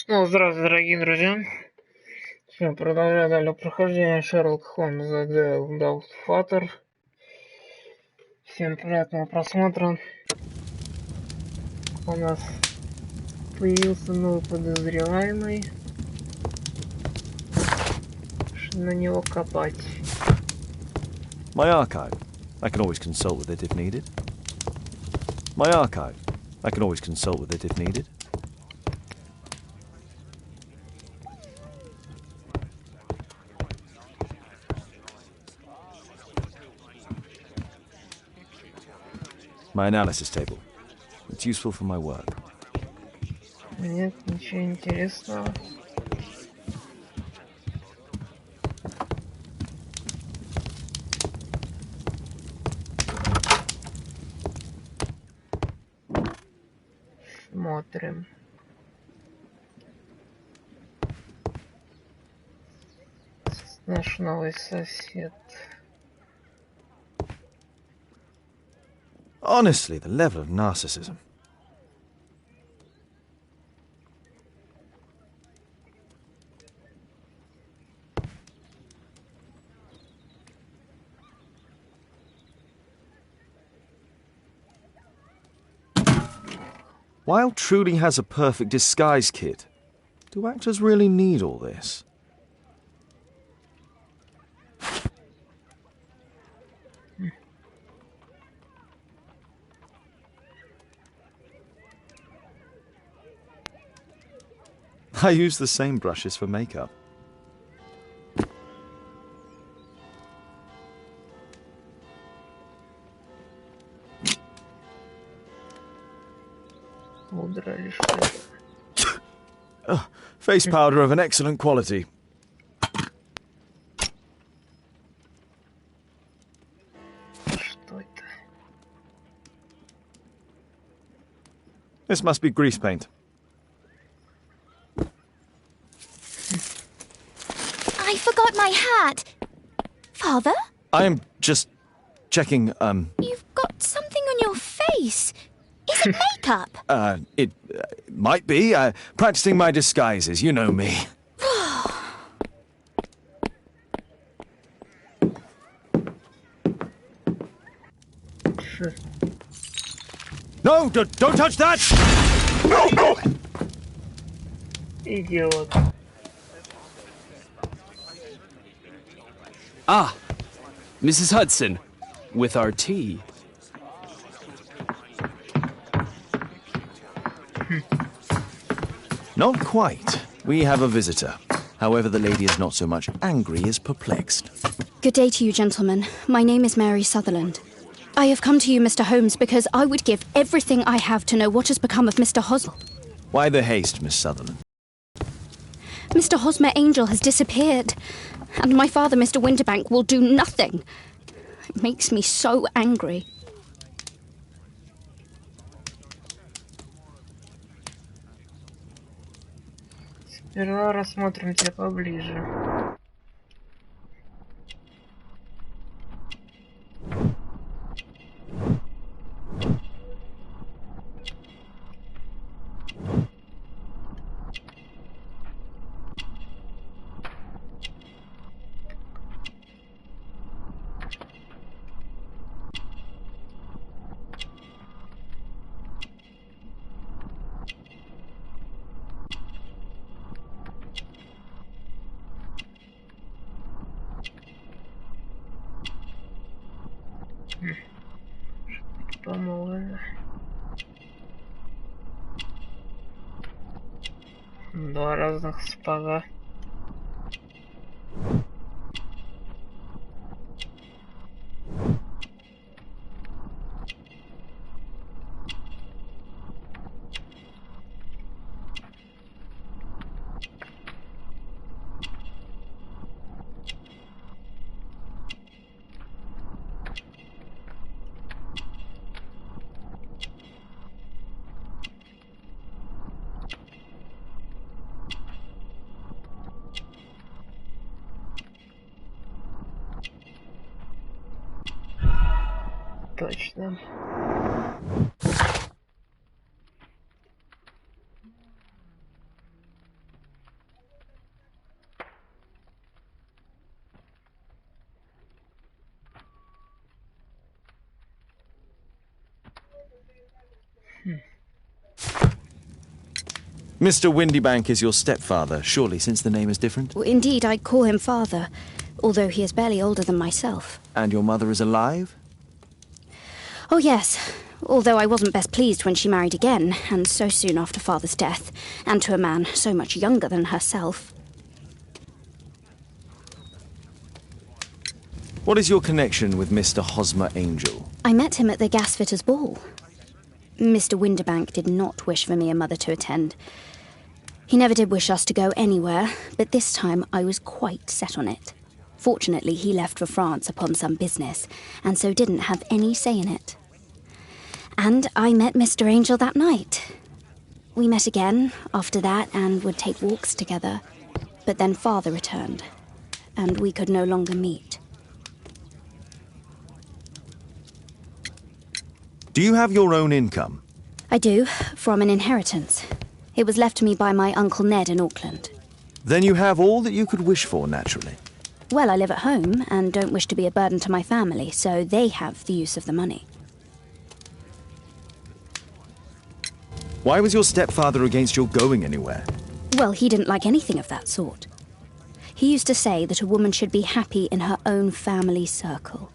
Ну, здравствуйте, дорогие друзья. Все, продолжаю далее прохождение Sherlock Holmes The Godfather. Всем приятного просмотра. У нас появился новый подозреваемый. Что на него копать? My archive. I can always consult with it if needed. My archive. I can always consult with it if needed. My analysis table. It's useful for my work. Нет, ничего интересного. Смотрим. Наш новый сосед. Honestly, the level of narcissism. Wilde truly has a perfect disguise kit. Do actors really need all this? I use the same brushes for makeup. Пудра или что это? Face powder of an excellent quality. Что это? This must be grease paint. I forgot my hat. Father? I am just checking, You've got something on your face. Is it makeup? It might be. Practicing my disguises, you know me. No, don't touch that! Идиот. Ah, Mrs. Hudson, with our tea. Not quite. We have a visitor. However, the lady is not so much angry as perplexed. Good day to you, gentlemen. My name is Mary Sutherland. I have come to you, Mr. Holmes, because I would give everything I have to know what has become of Mr. Hosmer. Why the haste, Miss Sutherland? Mr. Hosmer Angel has disappeared, and my father, Mr. Winterbank, will do nothing. It makes me so angry. Сперва рассмотрим тебя поближе. Помолвлено. Два разных сапога. Точно. Mr. Windybank is your stepfather, surely, since the name is different? Indeed, I call him father, although he is barely older than myself. And your mother is alive? Oh, yes, although I wasn't best pleased when she married again, and so soon after father's death, and to a man so much younger than herself. What is your connection with Mr. Hosmer Angel? I met him at the gasfitter's ball. Mr. Windybank did not wish for me and Mother to attend. He never did wish us to go anywhere, but this time I was quite set on it. Fortunately, he left for France upon some business, and so didn't have any say in it. And I met Mr. Angel that night. We met again after that and would take walks together. But then Father returned, and we could no longer meet. Do you have your own income? I do, from an inheritance. It was left to me by my Uncle Ned in Auckland. Then you have all that you could wish for, naturally. Well, I live at home and don't wish to be a burden to my family, so they have the use of the money. Why was your stepfather against your going anywhere? Well, he didn't like anything of that sort. He used to say that a woman should be happy in her own family circle.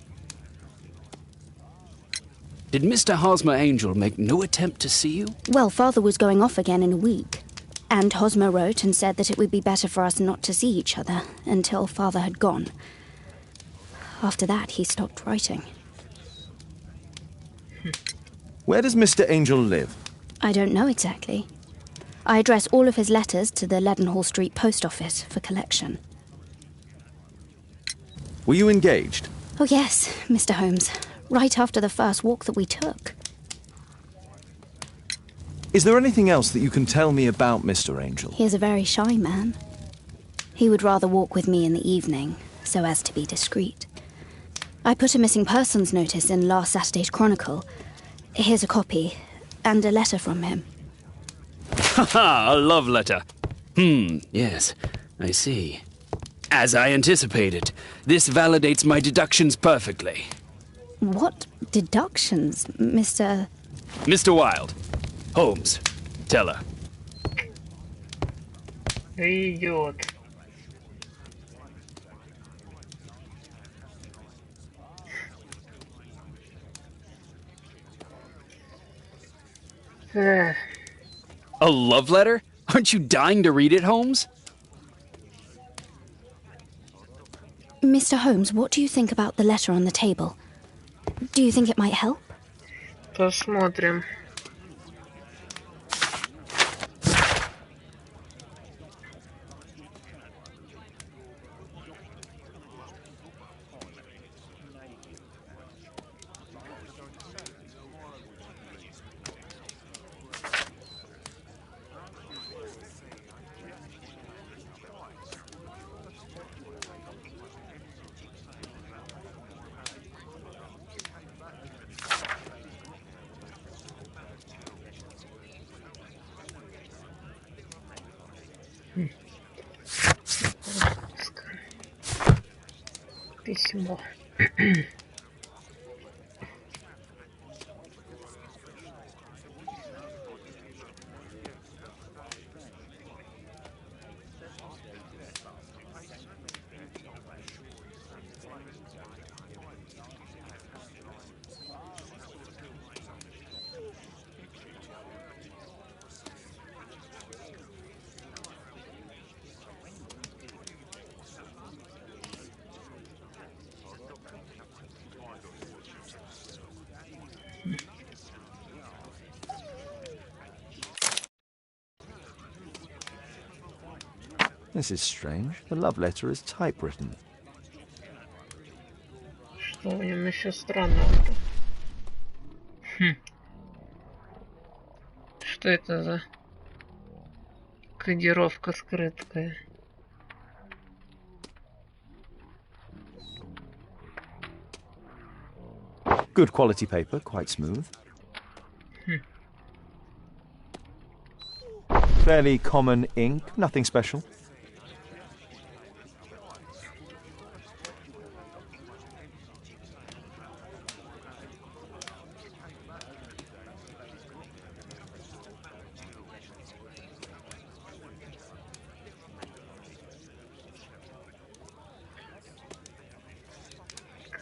Did Mr. Hosmer Angel make no attempt to see you? Well, Father was going off again in a week, and Hosmer wrote and said that it would be better for us not to see each other until Father had gone. After that, he stopped writing. Where does Mr. Angel live? I don't know exactly. I address all of his letters to the Leadenhall Street post office for collection. Were you engaged? Oh yes, Mr. Holmes. Right after the first walk that we took. Is there anything else that you can tell me about Mr. Angel? He is a very shy man. He would rather walk with me in the evening, so as to be discreet. I put a missing persons notice in last Saturday's Chronicle. Here's a copy, and a letter from him. Haha, a love letter. Yes, I see. As I anticipated, this validates my deductions perfectly. What deductions, Mr. Mr. Wilde. Holmes, tell her. Идет. A love letter? Aren't you dying to read it, Holmes? Mr. Holmes, what do you think about the letter on the table? Do you think it might help? Посмотрим. Письмо. This is strange. The love letter is typewritten. Что в нем еще странного-то? Что это за кодировка скрыткая? Good quality paper, quite smooth. Fairly common ink, nothing special.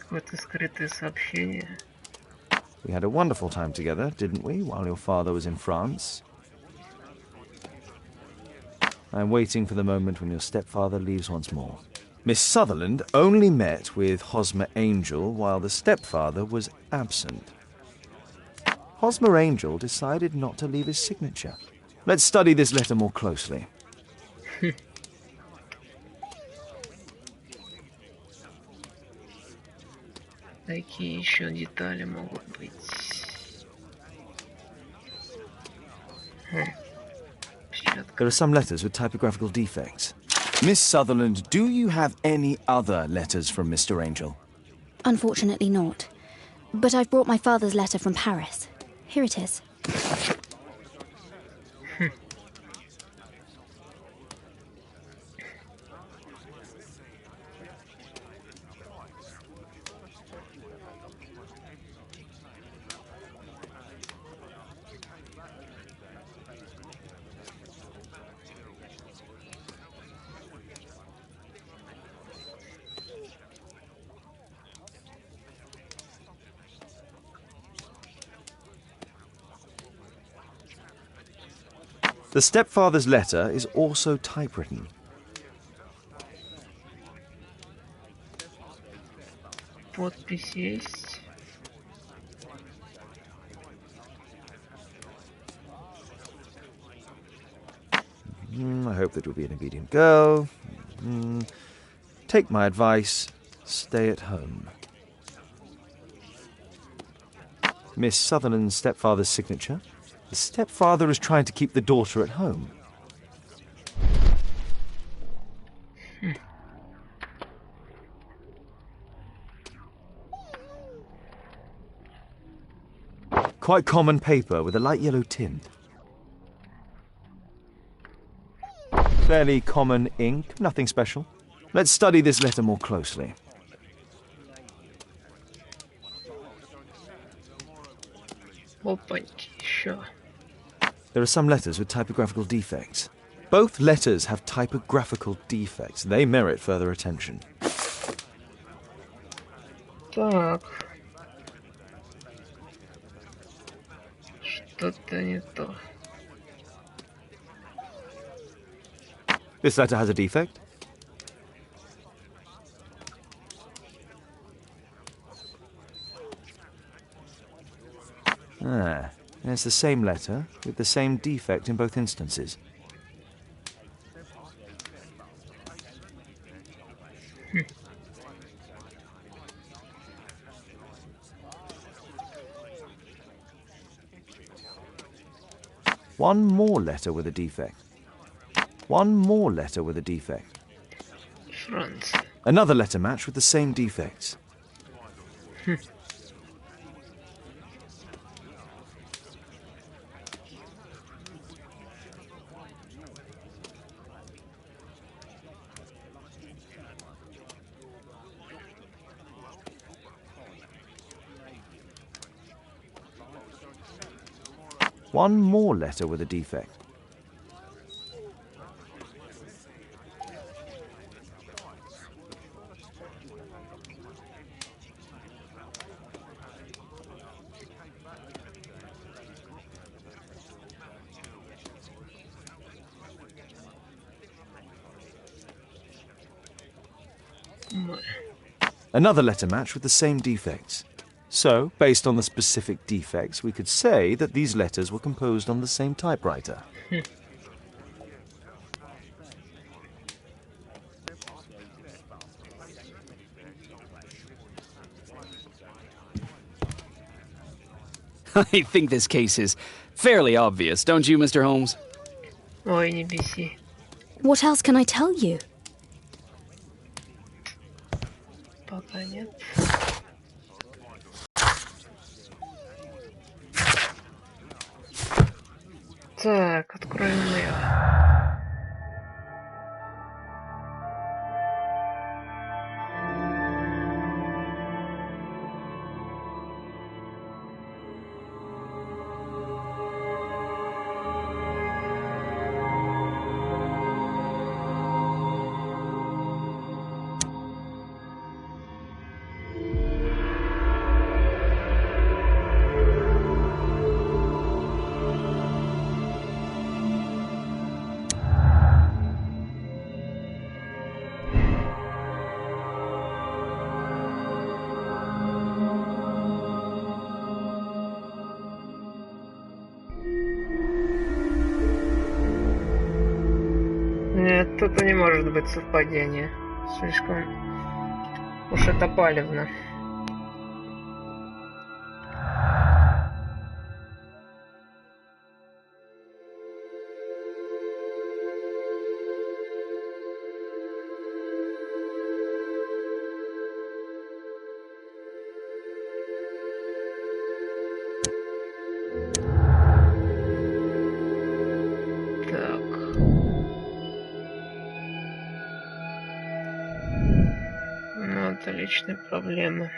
Какое-то скрытое сообщение. We had a wonderful time together, didn't we, while your father was in France? I'm waiting for the moment when your stepfather leaves once more. Miss Sutherland only met with Hosmer Angel while the stepfather was absent. Hosmer Angel decided not to leave his signature. Let's study this letter more closely. Какие еще детали могут быть? There are some letters with typographical defects. Miss Sutherland, do you have any other letters from Mr. Angel? Unfortunately not. But I've brought my father's letter from Paris. Here it is. The stepfather's letter is also typewritten. Подпись есть. I hope that you'll be an obedient girl. Take my advice. Stay at home. Miss Sutherland's stepfather's signature. The stepfather is trying to keep the daughter at home. Quite common paper with a light yellow tint. Fairly common ink, nothing special. Let's study this letter more closely. Опаньки, еще. There are some letters with typographical defects. Both letters have typographical defects. They merit further attention. Так. Что-то не то. This letter has a defect. It's the same letter with the same defect in both instances. One more letter with a defect. One more letter with a defect. France. Another letter match with the same defects. One more letter with a defect. Another letter match with the same defects. So, based on the specific defects, we could say that these letters were composed on the same typewriter. I think this case is fairly obvious, don't you, Mr. Holmes? Ой, не беси. What else can I tell you? Пока нет. Так, откроем ее. Нет, это не может быть совпадение. Слишком уж это палевно. Это личные проблемы.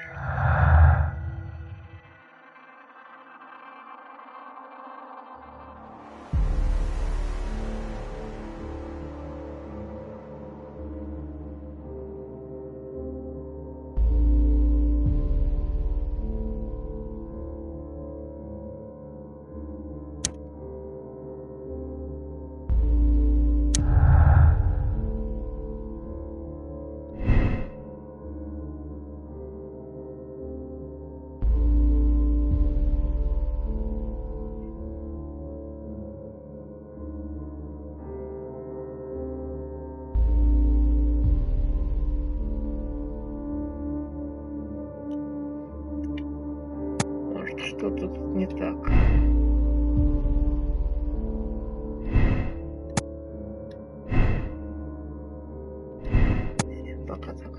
Что тут не так? Пока так.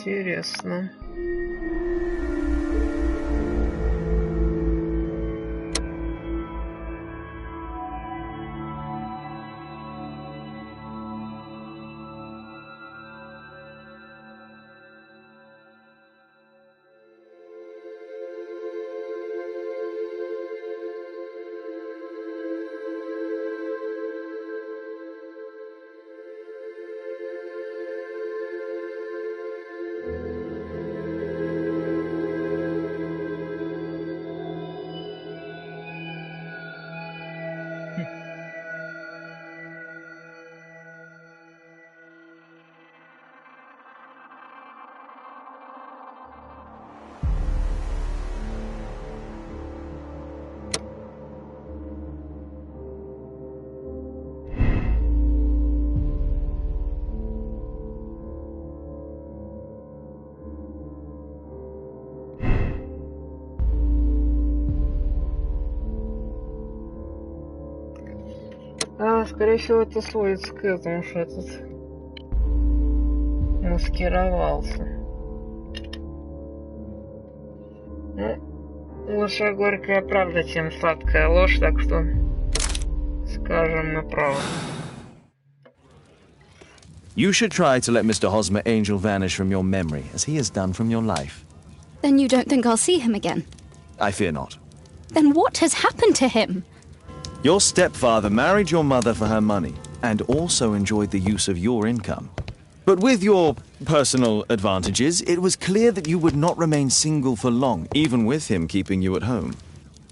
Интересно. Скорее всего, это сводится к этому, что этот маскировался. Ну, лучше горькая правда, чем сладкая ложь, так что скажем мы правду. You should try to let Mr. Hosmer Angel vanish from your memory, as he has done from your life. Then you don't think I'll see him again? I fear not. Then what has happened to him? Your stepfather married your mother for her money, and also enjoyed the use of your income. But with your personal advantages, it was clear that you would not remain single for long, even with him keeping you at home.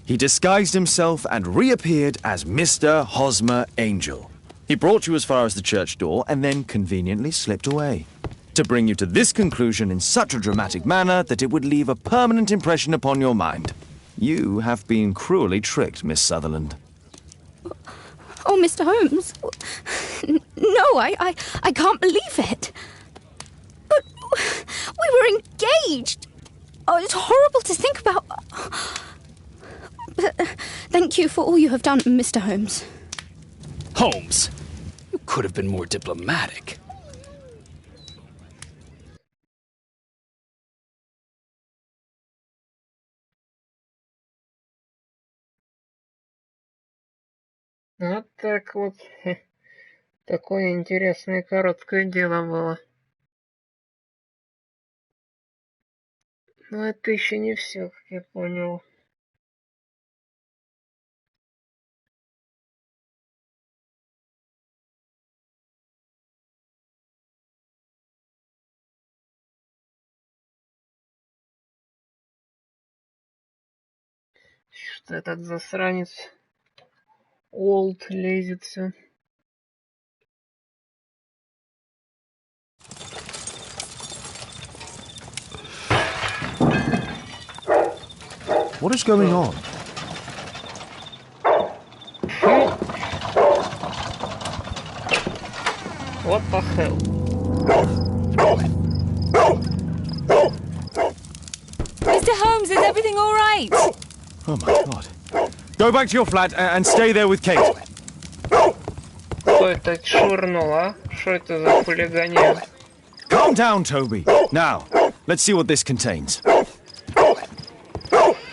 He disguised himself and reappeared as Mr. Hosmer Angel. He brought you as far as the church door and then conveniently slipped away. To bring you to this conclusion in such a dramatic manner that it would leave a permanent impression upon your mind. You have been cruelly tricked, Miss Sutherland. Oh, Mr. Holmes. No, I can't believe it. But we were engaged. Oh, it's horrible to think about. But thank you for all you have done, Mr. Holmes. Holmes, you could have been more diplomatic. Вот так вот. Такое интересное короткое дело было. Но это еще не все, как я понял. Что этот засранец Олд лезет все. What is going on? What the hell? Mr. Holmes, is everything all right? Oh my God. Go back to your flat and stay there with Kate. Кто это швырнул, а? Что это за хулиганье? Calm down, Toby. Now, let's see what this contains.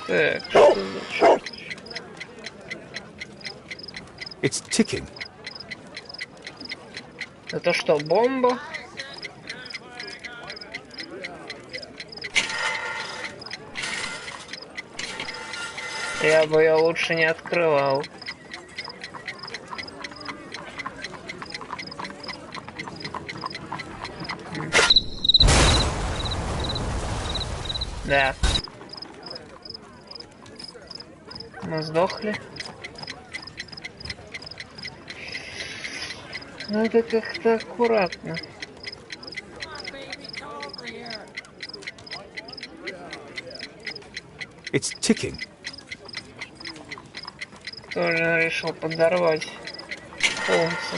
Так, что за черт? It's ticking. Это что, бомба? Я бы ее лучше не открывал. Да. Мы сдохли. Надо как-то аккуратно. It's ticking. Тоже решил подорвать Холмса.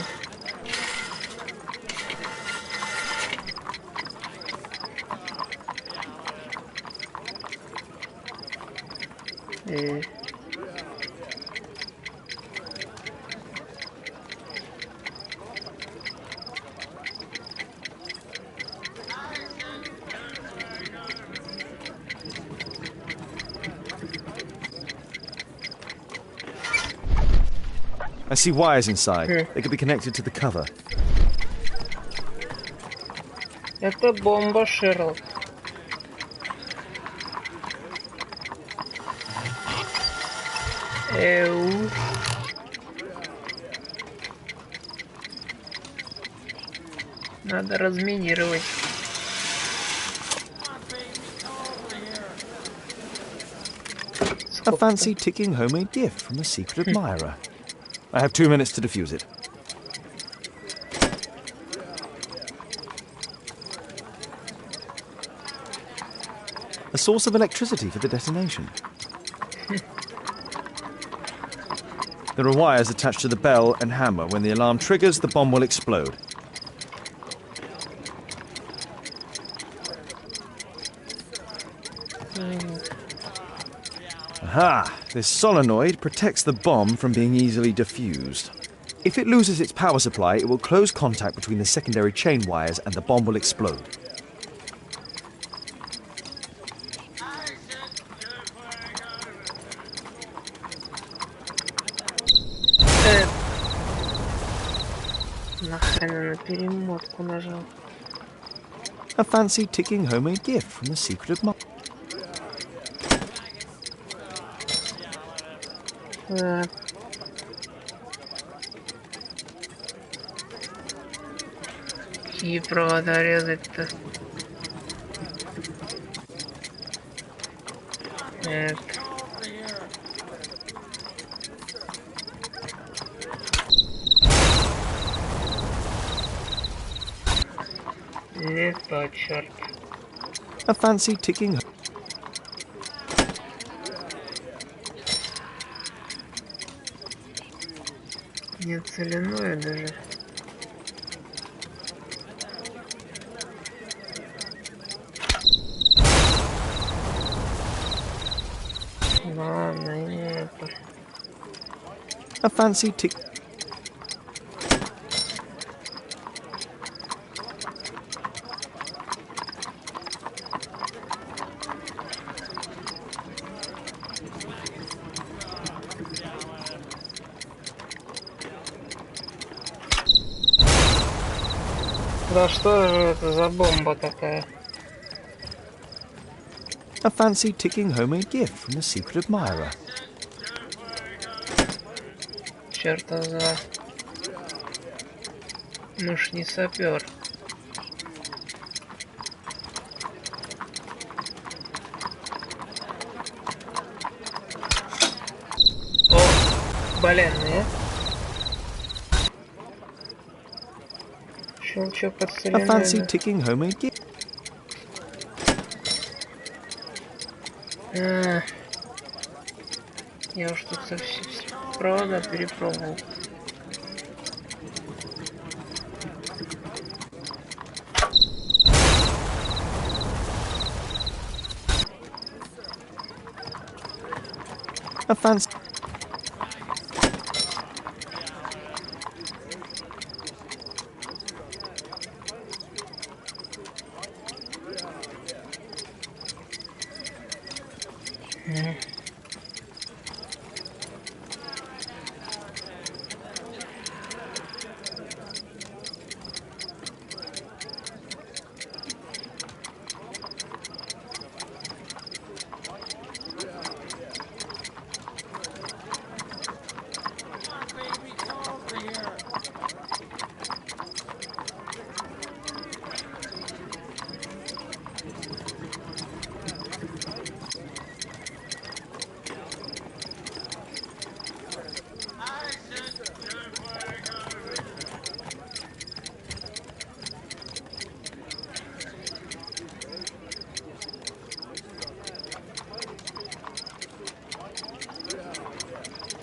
I see wires inside. They could be connected to the cover. Это бомба, Шерлок. Эу. Надо разминировать. A fancy ticking homemade gift from a secret admirer. I have 2 minutes to defuse it. A source of electricity for the detonation. There are wires attached to the bell and hammer. When the alarm triggers, the bomb will explode. Aha! This solenoid protects the bomb from being easily diffused. If it loses its power supply, it will close contact between the secondary chain wires and the bomb will explode. Нахрен на перемотку нажал. A fancy ticking homemade gift from a secret admirer. Какие провода резать-то? Это. Не то, черт. A fancy ticking... Не соляное даже. Ладно, не это. A fancy tick... Да что же это за бомба такая? A fancy ticking homemade gift from a secret admirer. Черта за... Мышь не сапер. О, блин, щелчок от A соляной. fancy ticking homemade gift... Я уж тут совсем провода перепробовал. A fancy...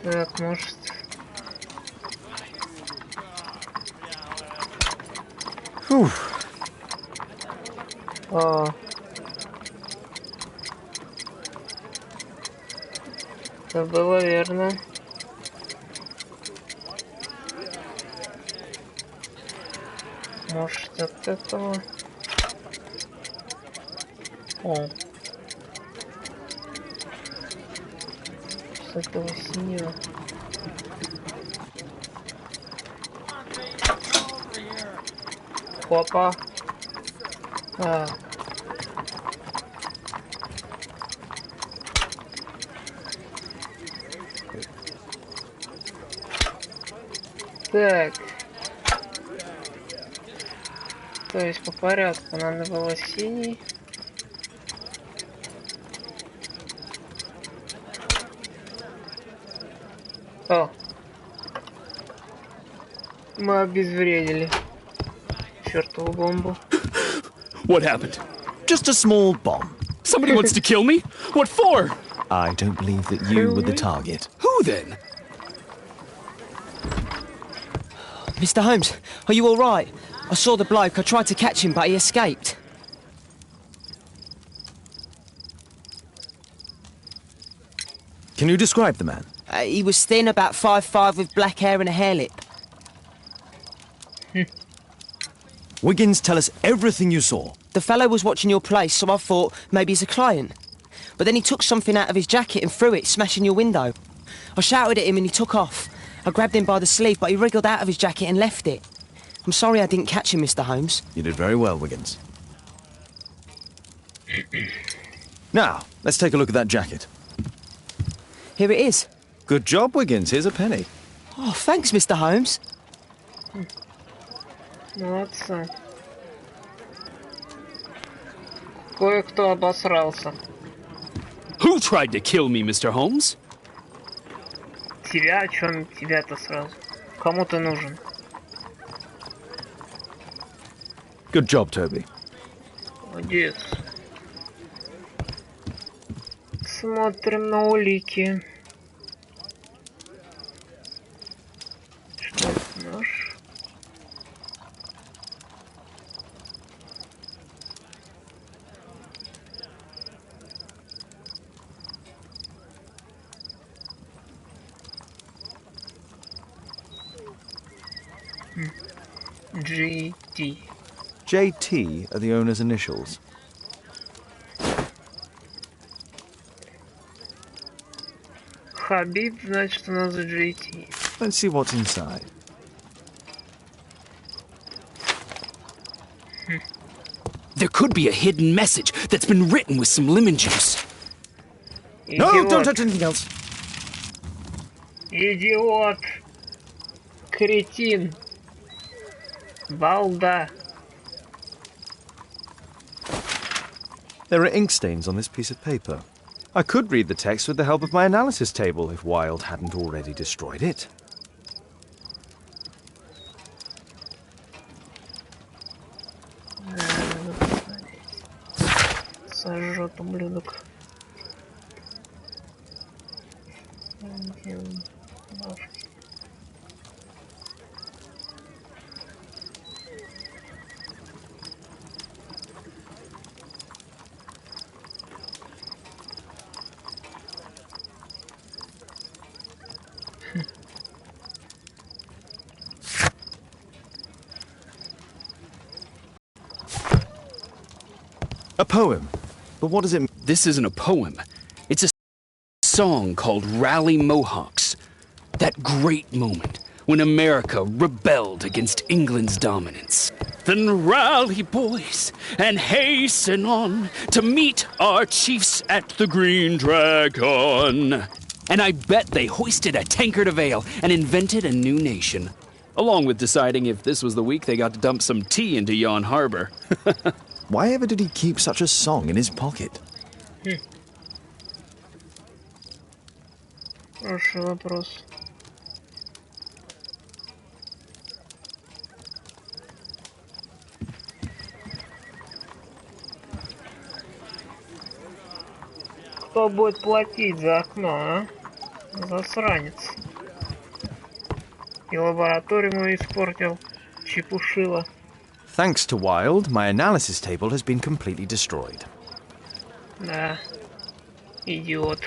Так, может... Oof. О. Это было верно. Может, от этого... О. С этого синего. Опа. А. Так. То есть по порядку надо было синий. О. Мы обезвредили чертову бомбу. What happened? Just a small bomb. Somebody wants to kill me? What for? I don't believe that you were the target. Who then? Mr. Holmes, are you all right? I saw the bloke. I tried to catch him, but he escaped. Can you describe the man? He was thin, about 5'5", with black hair and a hair lip. Wiggins, tell us everything you saw. The fellow was watching your place, so I thought maybe he's a client. But then he took something out of his jacket and threw it, smashing your window. I shouted at him and he took off. I grabbed him by the sleeve, but he wriggled out of his jacket and left it. I'm sorry I didn't catch him, Mr. Holmes. You did very well, Wiggins. Now, let's take a look at that jacket. Here it is. Good job, Wiggins. Here's a penny. Oh, thanks, Mr. Holmes. Молодцы. Кое-кто обосрался. Who tried to kill me, Mr. Holmes? Тебя? О чем тебя-то сразу? Кому ты нужен? Good job, Toby. Молодец. Смотрим на улики. Что это наш? GT. JT are the owner's initials. Хабиб, значит, у нас GT. Let's see what's inside. There could be a hidden message that's been written with some lemon juice. No, Идиот. don't touch anything else. Идиот. Кретин. Балда. There are ink stains on this piece of paper. I could read the text with the help of my analysis table if Wilde hadn't already destroyed it. Сожжет ублюдок. A poem. But what does it mean? This isn't a poem. It's a song called Rally Mohawks. That great moment when America rebelled against England's dominance. Then rally, boys, and hasten on to meet our chiefs at the Green Dragon. And I bet they hoisted a tankard of ale and invented a new nation. Along with deciding if this was the week they got to dump some tea into Yon Harbor. Why ever did he keep such a song in his pocket? Хороший вопрос. Кто будет платить за окно, а? Засранец. И лабораторию мою испортил. Чепушила. Thanks to Wilde, my analysis table has been completely destroyed. Да. Идиот.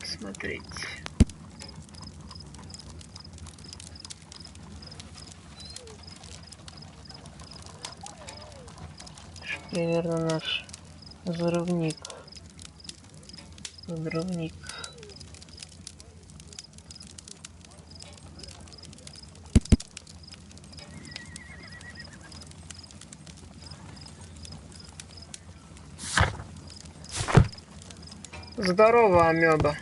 Посмотреть. Примерно наш взрывник. Взрывник. Здорово, амеба.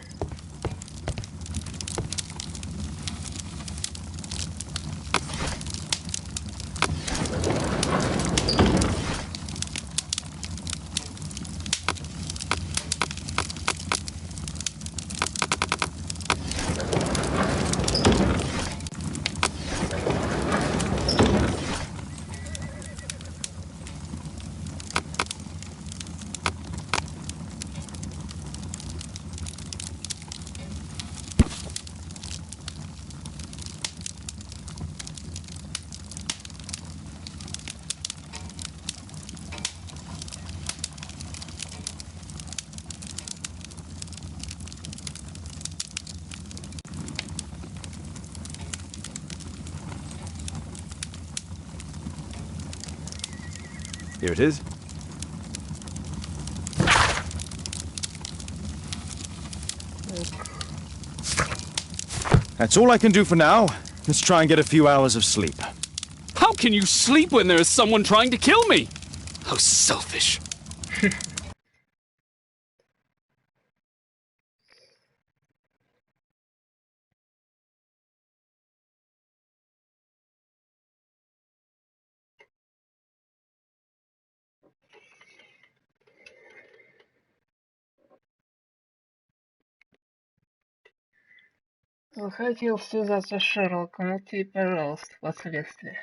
Here it is. That's all I can do for now. Let's try and get a few hours of sleep. How can you sleep when there is someone trying to kill me? How selfish. Захотел связаться с Шерлоком, вот и, пожалуйста, последствия.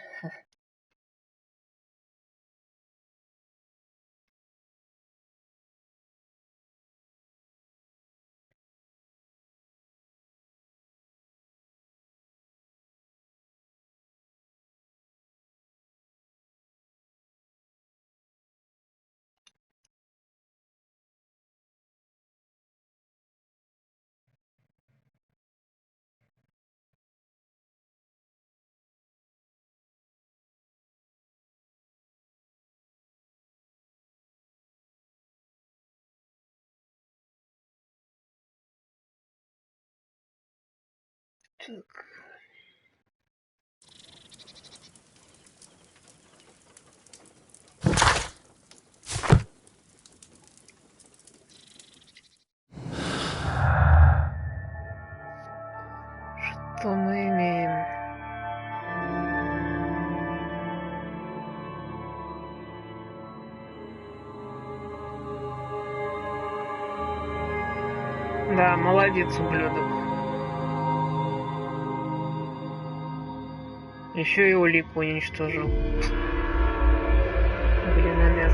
Так. Что мы имеем? Да, молодец, ублюдок. Еще и улику уничтожил. Глиномес.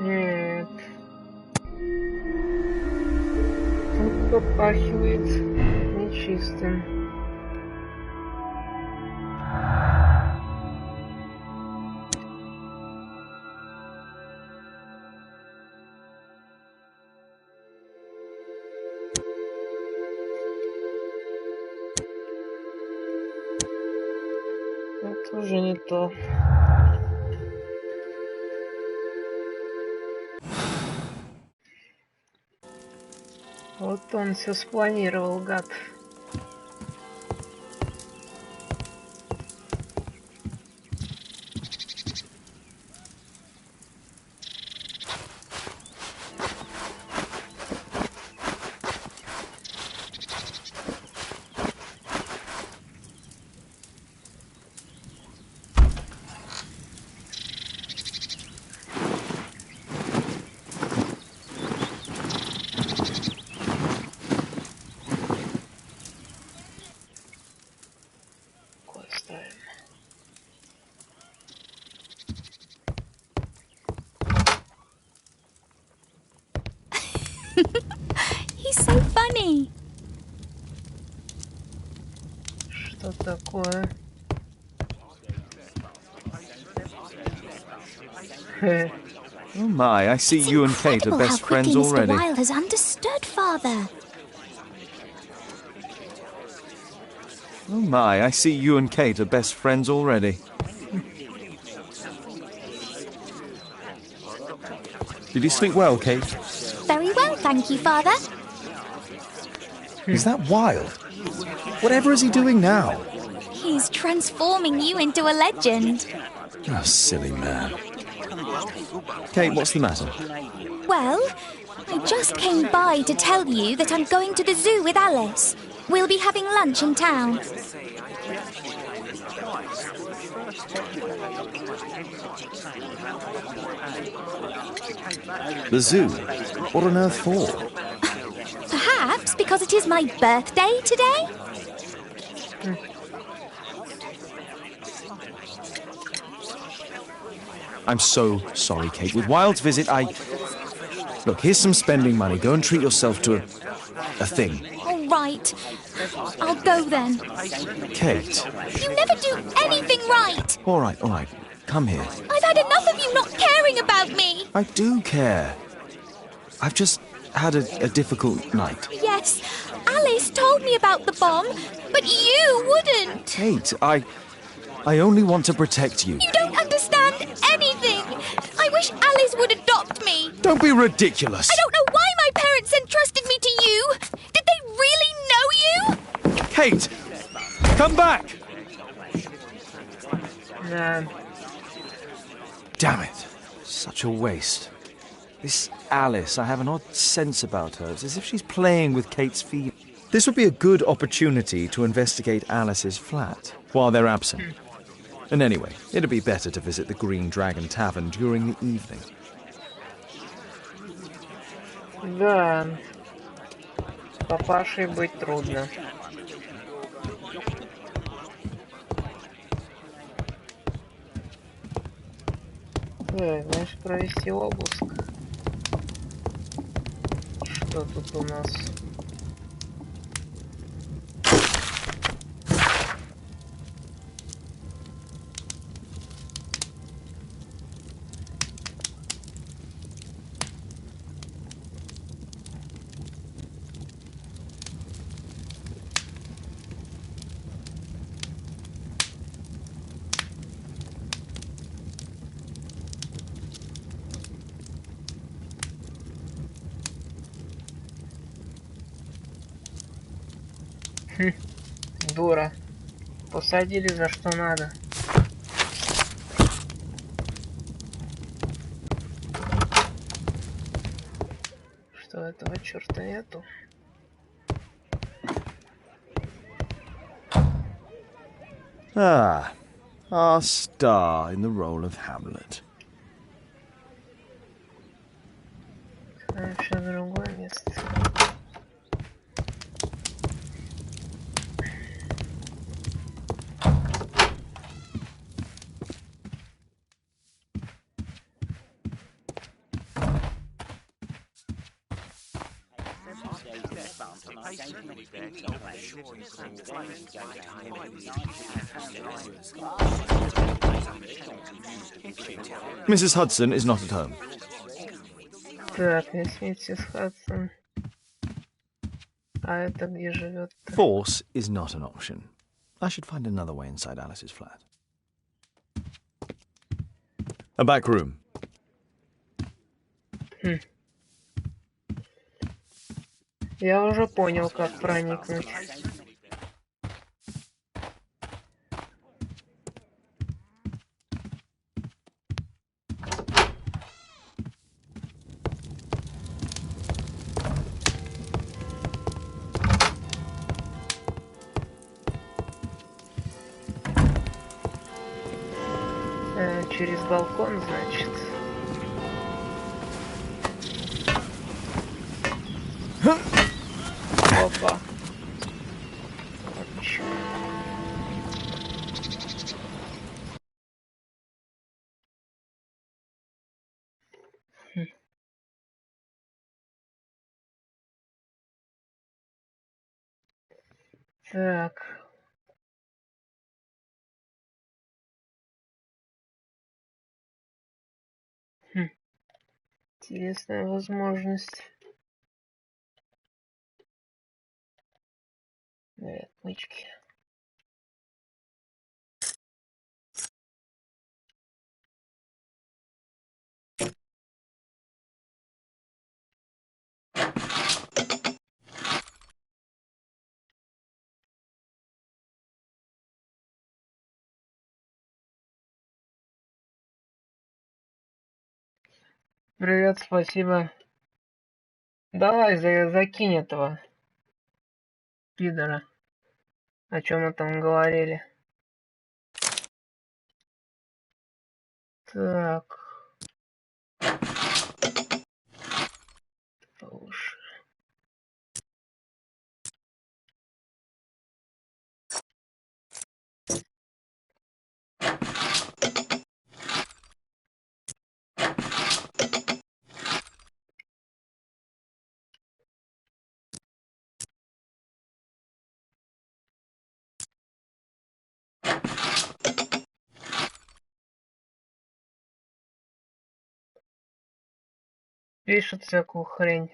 Нет. Тут попахивает нечистым. Это уже не то. Вот он все спланировал, гад. He's so funny. Что такое? Oh my, I see you and Kate are best friends already. Mr. Wilde has understood, Father. Oh my, I see you and Kate are best friends already. Did you sleep well, Kate? Very well, thank you, Father. Is that Wilde? Whatever is he doing now? He's transforming you into a legend. Oh, silly man. Kate, what's the matter? Well, I just came by to tell you that I'm going to the zoo with Alice. We'll be having lunch in town. The zoo? What on earth for? Perhaps because it is my birthday today? I'm so sorry, Kate. With Wilde's visit, Look, here's some spending money. Go and treat yourself to a thing. All right. I'll go then. Kate. You never do anything right. All right. Come here. I've had enough of you not caring about me. I do care. I've just had a difficult night. Yes, Alice told me about the bomb, but you wouldn't. Kate, I only want to protect you. You don't understand anything. I wish Alice would adopt me. Don't be ridiculous. I don't know why my parents entrusted me to you. Did they really know you? Kate, come back. No. Damn it. Such a waste. This Alice, I have an odd sense about her. It's as if she's playing with Kate's feet. This would be a good opportunity to investigate Alice's flat while they're absent. And anyway, it'd be better to visit the Green Dragon Tavern during the evening. Да, папашей быть трудно. Так, значит, провести обыск. Что тут у нас? Дура. Посадили за что надо. Что этого черта нету? Ah, our star in the role of Hamlet. Вообще другое место. Mrs. Hudson is not at home. Так, миссис Хадсон. А это где живет? Force is not an option. I should find another way inside Alice's flat. A back room. Я уже понял, как проникнуть. Через балкон, значит. Опа. Так. Интересная возможность. Отмычки. Привет, спасибо. Давай, закинь этого пидора. О чем мы там говорили? Так. Получше. Пишут всякую хрень.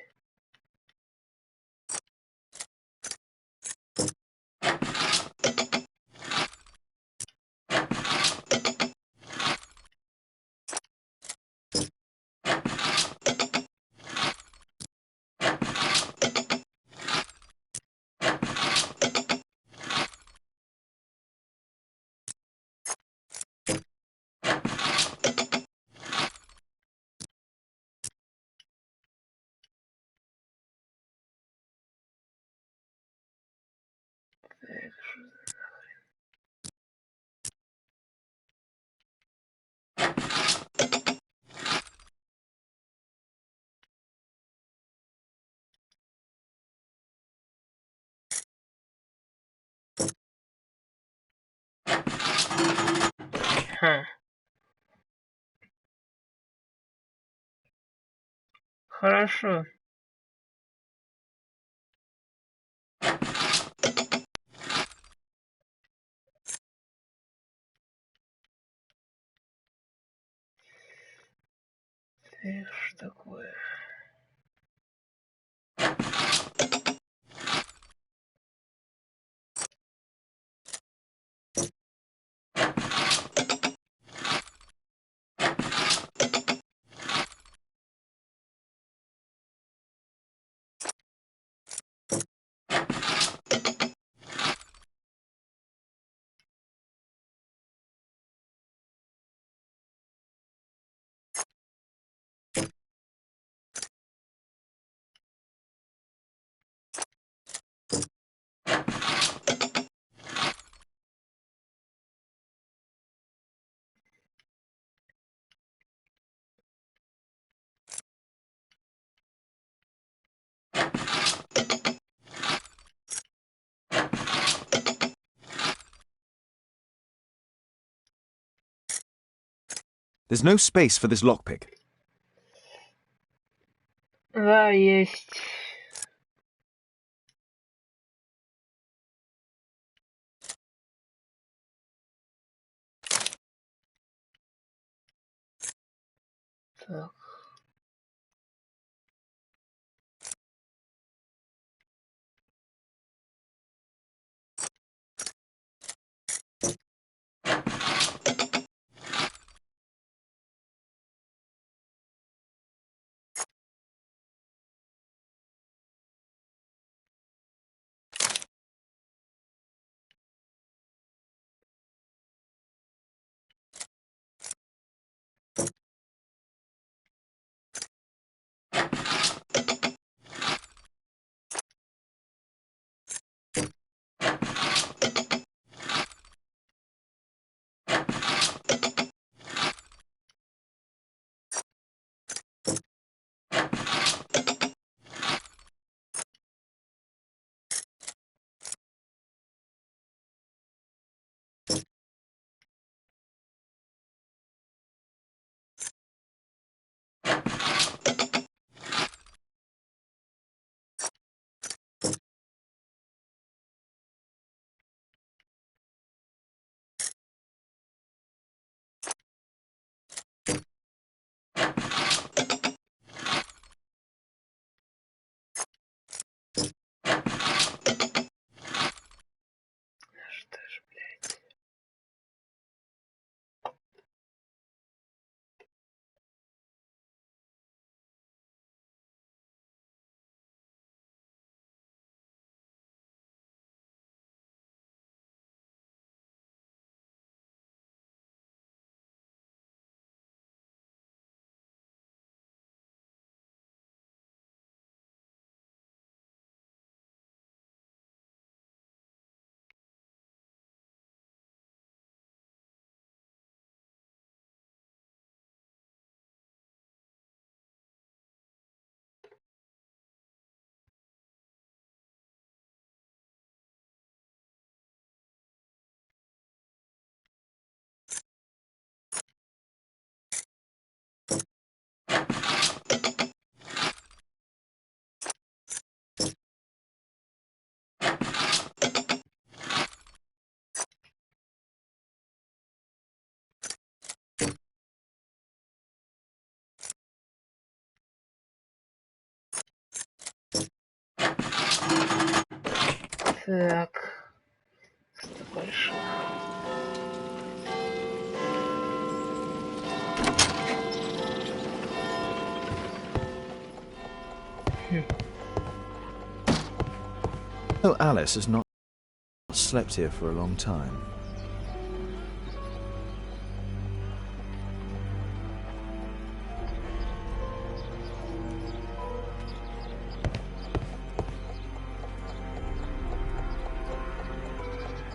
Ха. Хорошо. Эх, что такое? There's no space for this lockpick. Да, есть. Так. Что ж, блядь. Так. Что большое? Well, Alice has not slept here for a long time.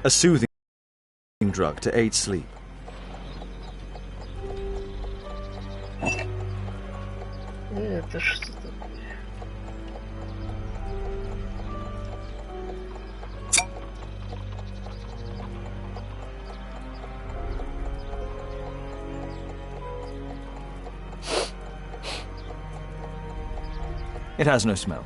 a soothing drug to aid sleep. Это что такое? It has no smell.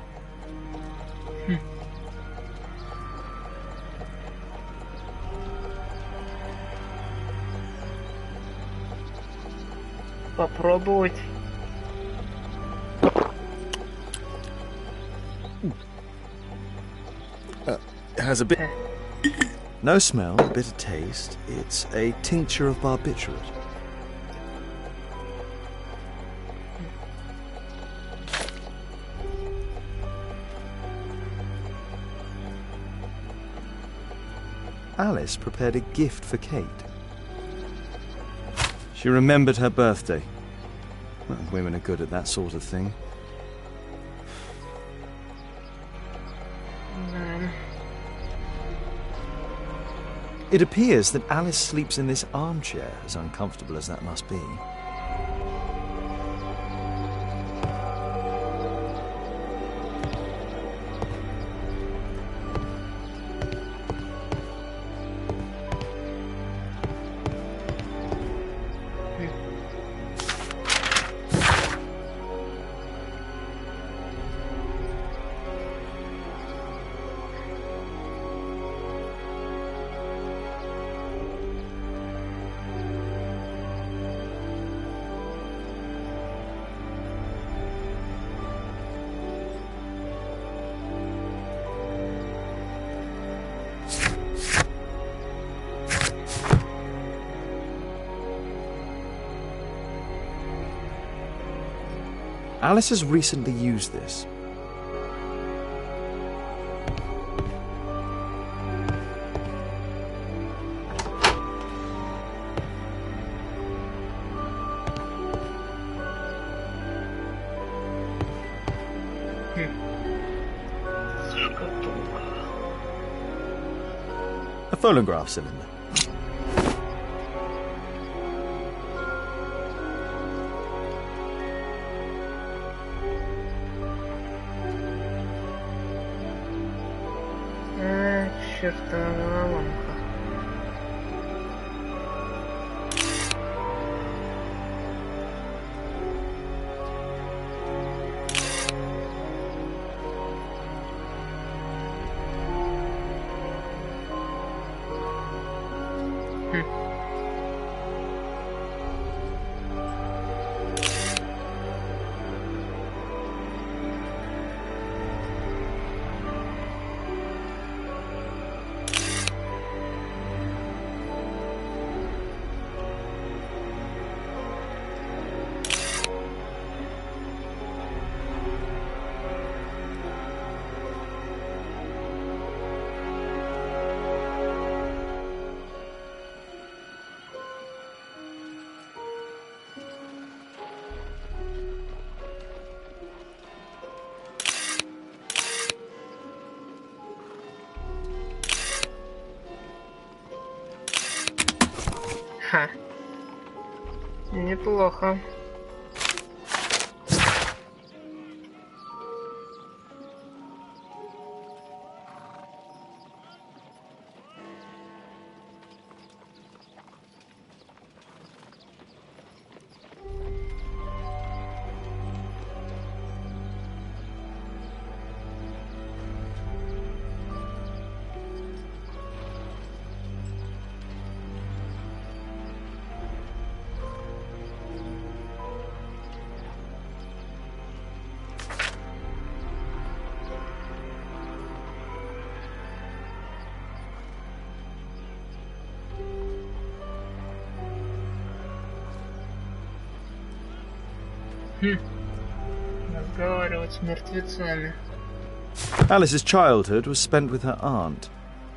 Попробовать. It has a bit... No smell, bitter taste. It's a tincture of barbiturate. Alice prepared a gift for Kate. She remembered her birthday. Well, women are good at that sort of thing. It appears that Alice sleeps in this armchair, as uncomfortable as that must be. Alice has recently used this. A phonograph cylinder. Чертова ломка. Ха. Неплохо. Разговаривать с мертвецами. Alice's childhood was spent with her aunt,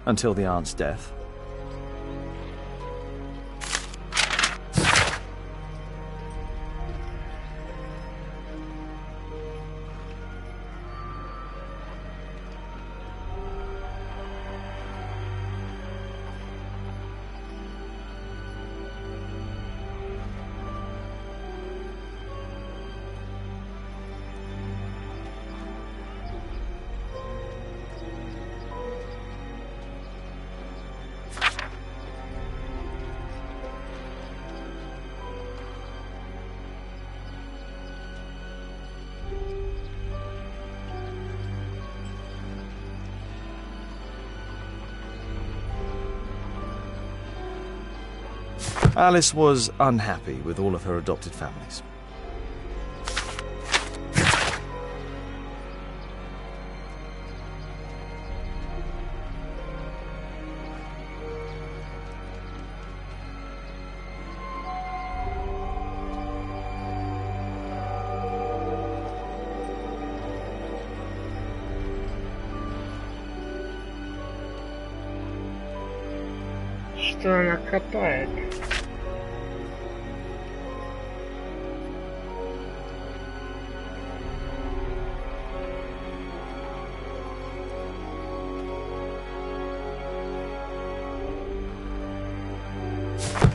until the aunt's death. Alice was unhappy with all of her adopted families. Что она копает?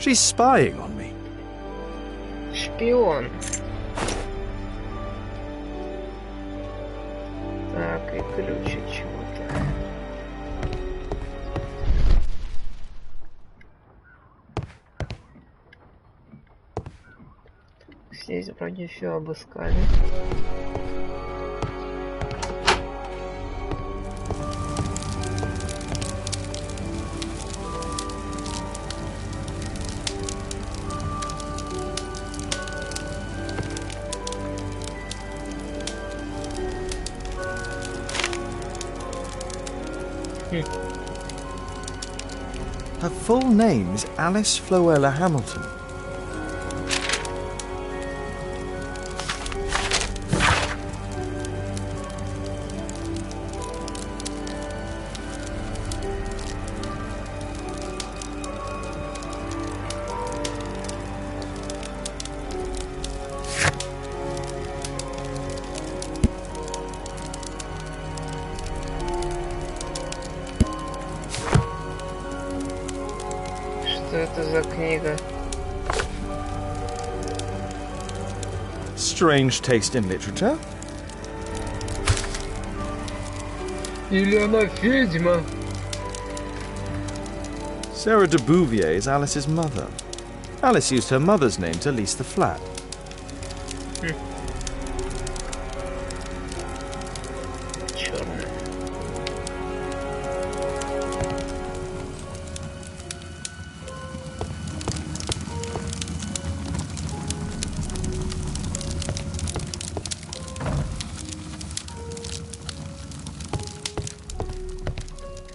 She's spying on me. Шпион. Так, и ключ от чего-то. Здесь вроде все обыскали. Her full name is Alice Floella Hamilton. Что это за книга? Strange taste in literature. Или она ведьма? Sarah de Bouvier is Alice's mother. Alice used her mother's name to lease the flat. Черная.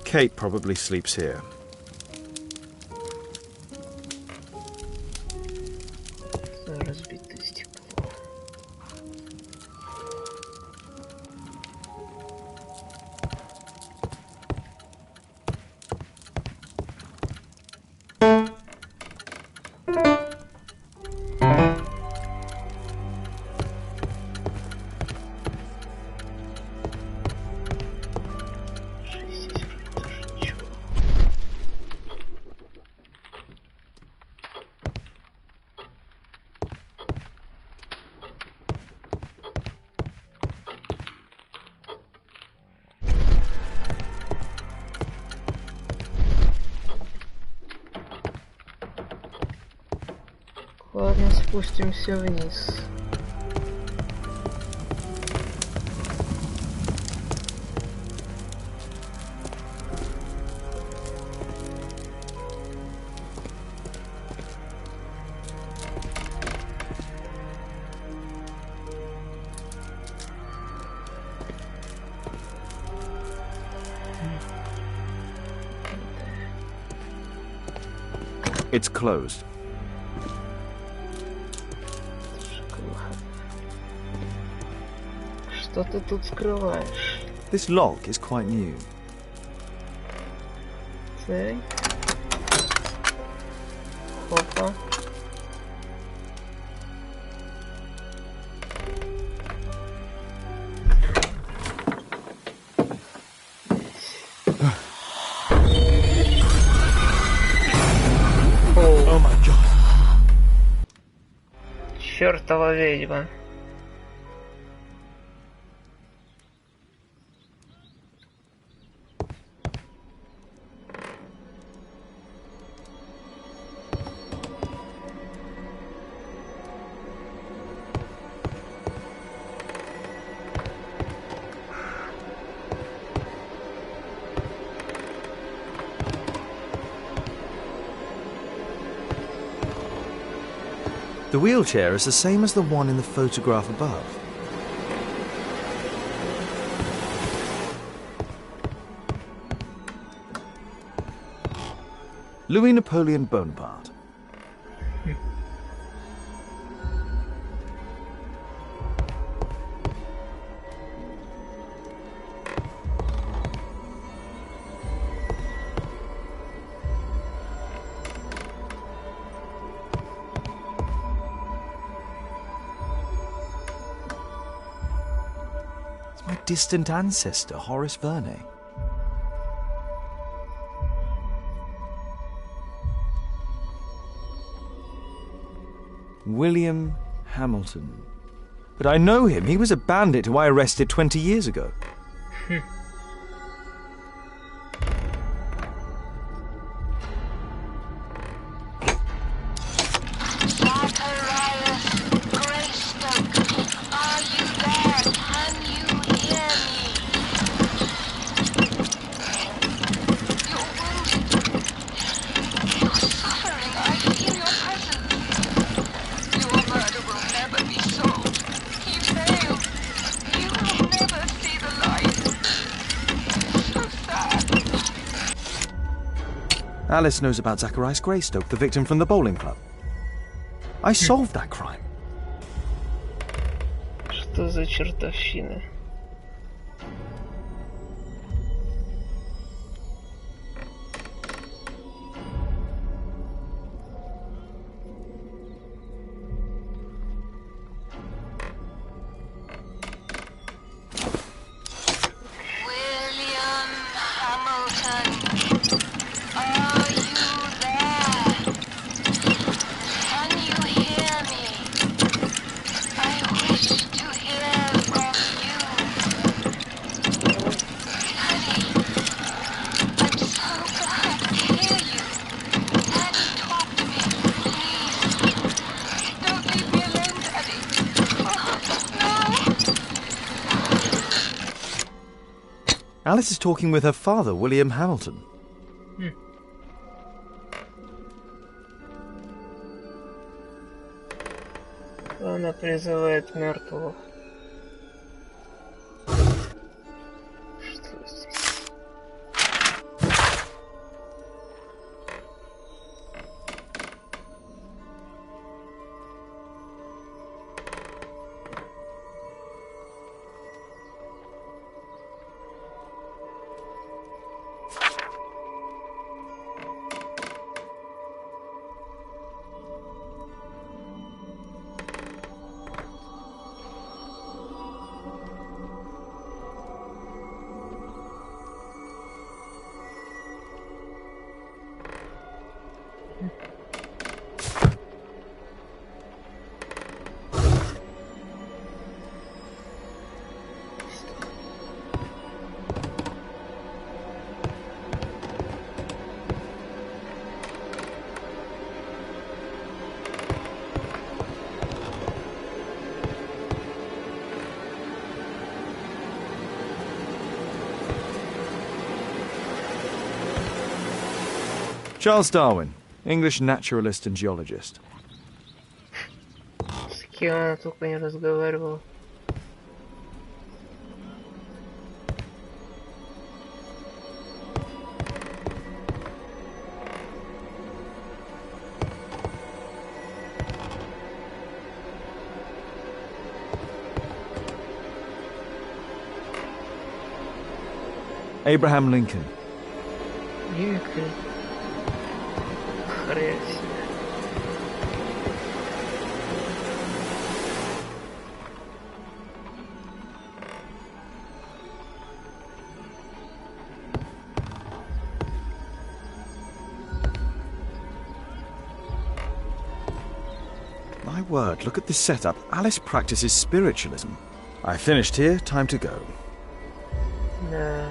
Kate probably sleeps here. Разбитое стекло. Здесь вроде тоже ничего. Ладно, спустимся вниз. It's closed. Что ты тут скрываешь? This lock is quite new. Так. Хопа. Oh my god. Чёртова ведьма. The wheelchair is the same as the one in the photograph above. Louis Napoleon Bonaparte. It's my distant ancestor, Horace Verney. William Hamilton. But I know him. He was a bandit who I arrested 20 years ago. Alice knows about Zacharias Greystoke, the victim from the bowling club. I solved that crime. Что за чертовщина? Alice is talking with her father, William Hamilton. Она призывает мертвых. Что здесь? Charles Darwin, English naturalist and geologist. С кем она только не разговаривала. Abraham Lincoln. Линкольн. Хрень. My word, look at this setup. Alice practices spiritualism. I finished here, time to go. Да.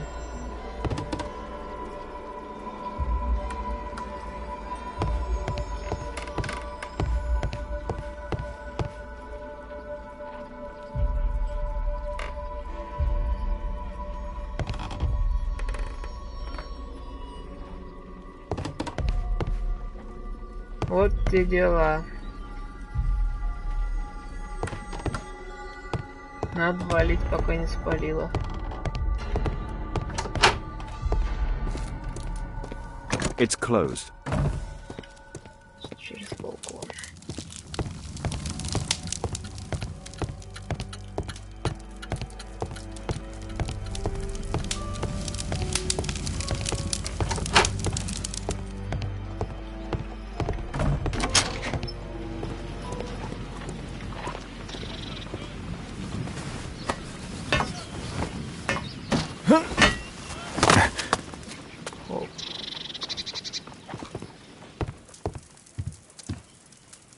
Вот те дела. Надо валить, пока не спалило. It's closed. Через балкон.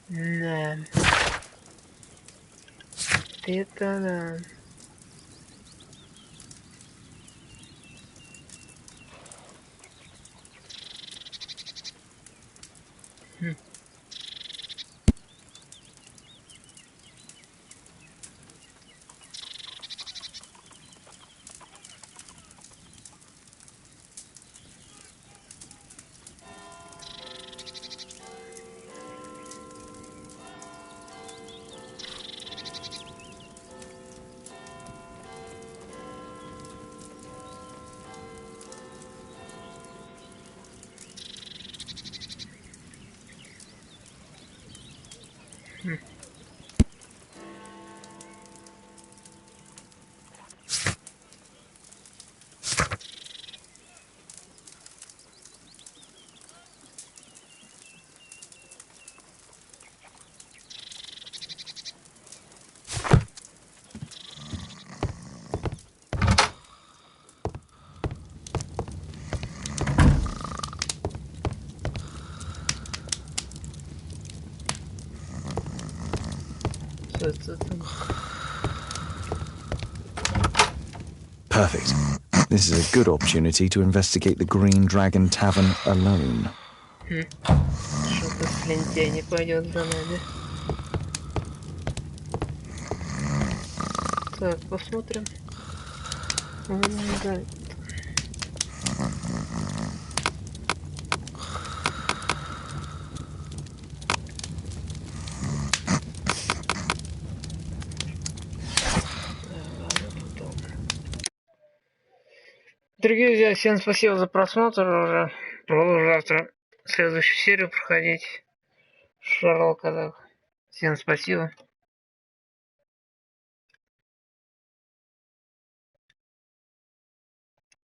Да. Это да. Perfect. This is a good opportunity to investigate the Green Dragon Tavern alone. Что-то слентяй не пойдет за нами. Так, посмотрим. Да. Дорогие друзья, всем спасибо за просмотр. Уже продолжу завтра следующую серию проходить Шерлока. Всем спасибо.